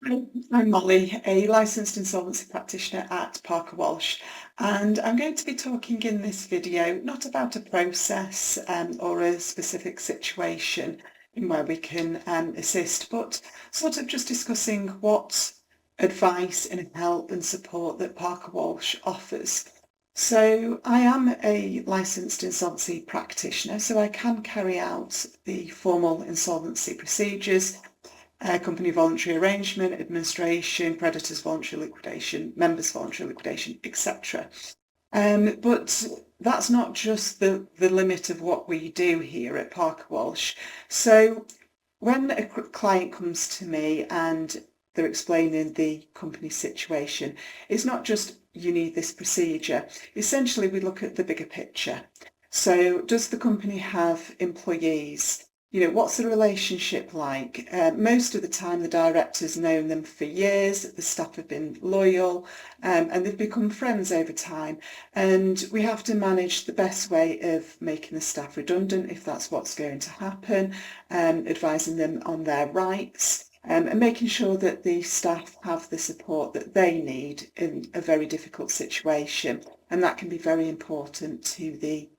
I'm Molly, a licensed insolvency practitioner at Parker Walsh, and I'm going to be talking in this video not about a process or a specific situation in where we can assist, but sort of just discussing what advice and help and support that Parker Walsh offers. So I am a licensed insolvency practitioner, so I can carry out the formal insolvency procedures, company voluntary arrangement, administration, creditors voluntary liquidation, members voluntary liquidation, etc. But that's not just the limit of what we do here at Parker Walsh. So when a client comes to me and they're explaining the company situation, it's not just you need this procedure. Essentially, we look at the bigger picture. So does the company have employees? What's the relationship like? Most of the time, the director's known them for years, the staff have been loyal, and they've become friends over time. And we have to manage the best way of making the staff redundant if that's what's going to happen, advising them on their rights, and making sure that the staff have the support that they need in a very difficult situation. And that can be very important to the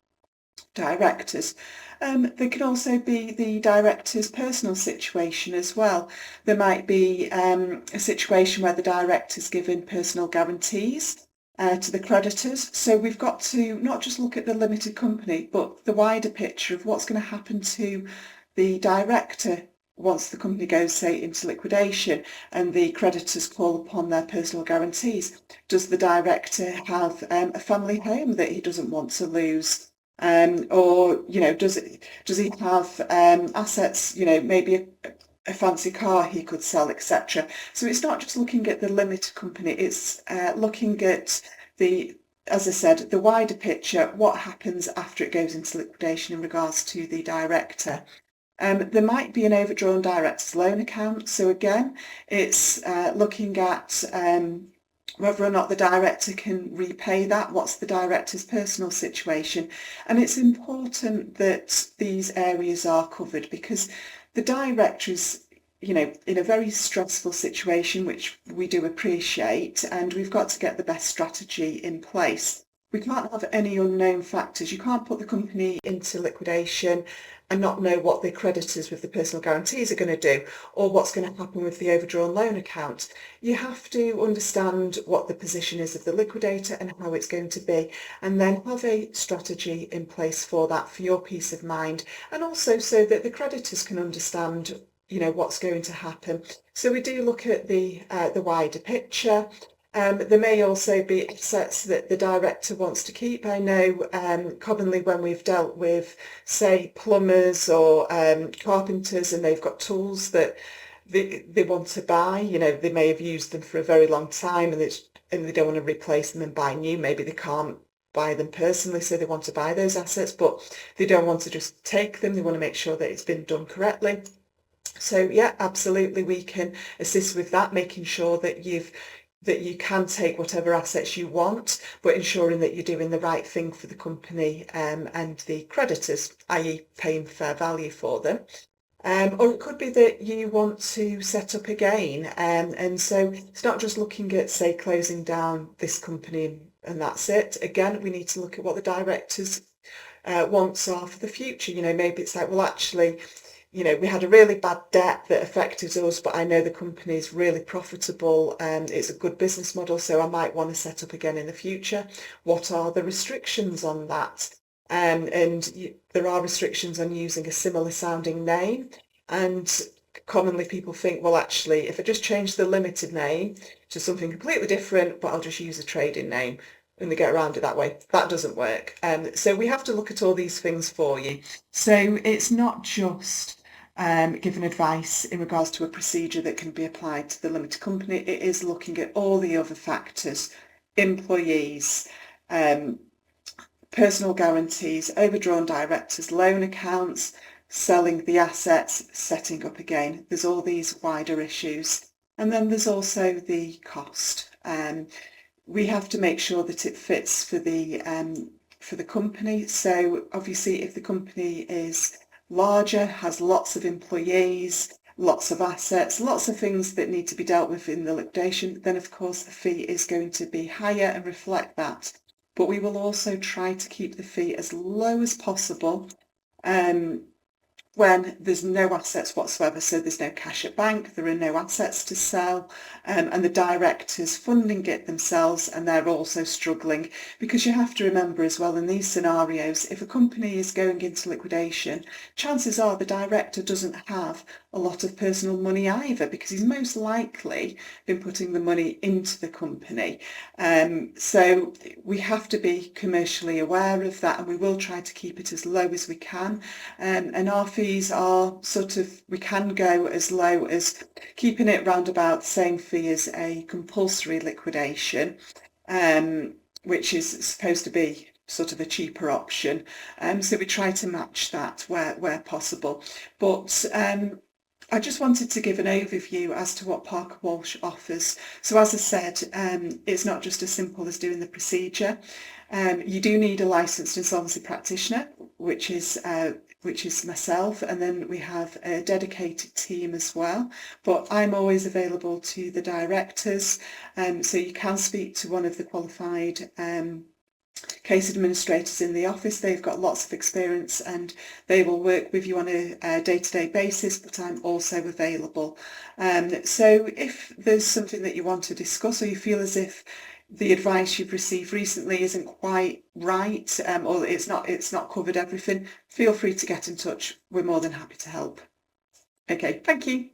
directors. There can also be the director's personal situation as well. There might be a situation where the director's given personal guarantees to the creditors. So we've got to not just look at the limited company, but the wider picture of what's going to happen to the director once the company goes, say, into liquidation and the creditors call upon their personal guarantees. Does the director have a family home that he doesn't want to lose? Or does he have assets, maybe a fancy car he could sell, etc. So it's not just looking at the limited company, it's looking at as I said, the wider picture, what happens after it goes into liquidation in regards to the director. There might be an overdrawn director's loan account. So again, it's looking at whether or not the director can repay that, what's the director's personal situation. And it's important that these areas are covered because the director is, in a very stressful situation, which we do appreciate, and we've got to get the best strategy in place. We can't have any unknown factors. You can't put the company into liquidation and not know what the creditors with the personal guarantees are going to do or what's going to happen with the overdrawn loan account. You have to understand what the position is of the liquidator and how it's going to be, and then have a strategy in place for that, for your peace of mind, and also so that the creditors can understand what's going to happen. So we do look at the wider picture. There may also be assets that the director wants to keep. I know commonly when we've dealt with, say, plumbers or carpenters, and they've got tools that they want to buy, they may have used them for a very long time and they don't want to replace them and buy new. Maybe they can't buy them personally, so they want to buy those assets, but they don't want to just take them. They want to make sure that it's been done correctly. So yeah, absolutely, we can assist with that, making sure that you can take whatever assets you want, but ensuring that you're doing the right thing for the company and the creditors, i.e. paying fair value for them. Or it could be that you want to set up again, and so it's not just looking at, say, closing down this company and that's it. Again, we need to look at what the directors' wants are for the future. Maybe it's like, well, actually, we had a really bad debt that affected us, but I know the company is really profitable and it's a good business model, so I might want to set up again in the future. What are the restrictions on that? There are restrictions on using a similar sounding name, and commonly people think, well, actually, if I just change the limited name to something completely different, but I'll just use a trading name, and they get around it that way. That doesn't work. So we have to look at all these things for you. So it's not just giving advice in regards to a procedure that can be applied to the limited company. It is looking at all the other factors: employees, personal guarantees, overdrawn directors, loan accounts, selling the assets, setting up again. There's all these wider issues. And then there's also the cost. We have to make sure that it fits for the company. So obviously, if the company is larger, has lots of employees, lots of assets, lots of things that need to be dealt with in the liquidation, then of course the fee is going to be higher and reflect that. But we will also try to keep the fee as low as possible when there's no assets whatsoever. So there's no cash at bank, there are no assets to sell, and the directors funding it themselves, and they're also struggling. Because you have to remember as well, in these scenarios, if a company is going into liquidation, chances are the director doesn't have a lot of personal money either, because he's most likely been putting the money into the company. So we have to be commercially aware of that, and we will try to keep it as low as we can. And our fees are we can go as low as keeping it round about the same fee as a compulsory liquidation, which is supposed to be sort of a cheaper option. So we try to match that where possible. But I just wanted to give an overview as to what Parker Walsh offers. So as I said, it's not just as simple as doing the procedure. You do need a licensed insolvency practitioner, which is myself, and then we have a dedicated team as well. But I'm always available to the directors, so you can speak to one of the qualified case administrators in the office. They've got lots of experience and they will work with you on a day-to-day basis, but I'm also available. So if there's something that you want to discuss, or you feel as if the advice you've received recently isn't quite right, or it's not covered everything, feel free to get in touch. We're more than happy to help. Okay, thank you.